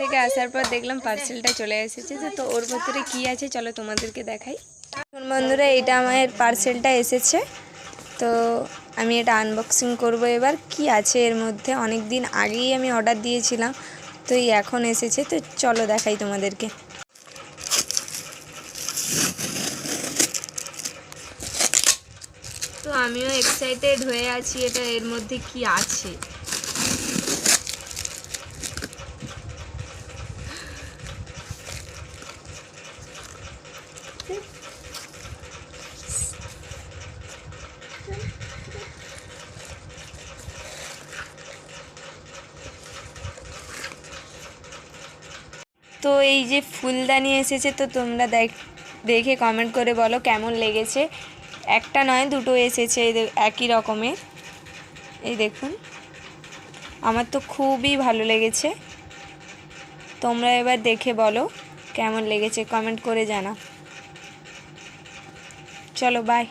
থেকে আসার পর দেখলাম পার্সেলটা চলে এসেছে, তো ওর ভেতরে কী আছে চলো তোমাদেরকে দেখাই। বন্ধুরা এটা আমার পার্সেলটা এসেছে, তো আমি এটা আনবক্সিং করব এবার। কি আছে এর মধ্যে, অনেক দিন আগেই আমি অর্ডার দিয়েছিলাম, তো এই এখন এসেছে, তো চলো দেখাই তোমাদেরকে। তো আমিও এক্সাইটেড হয়ে আছি এটা এর মধ্যে কি আছে। তো এই যে ফুলদানি এসেছে, তো তোমরা দেখে কমেন্ট করে বলো কেমন লেগেছে। একটা নয় দুটো এসেছে একই রকমের, এই দেখুন। আমার তো খুবই ভালো লেগেছে, তোমরা এবার দেখে বলো কেমন লেগেছে, কমেন্ট করে জানাও। চলো বাই।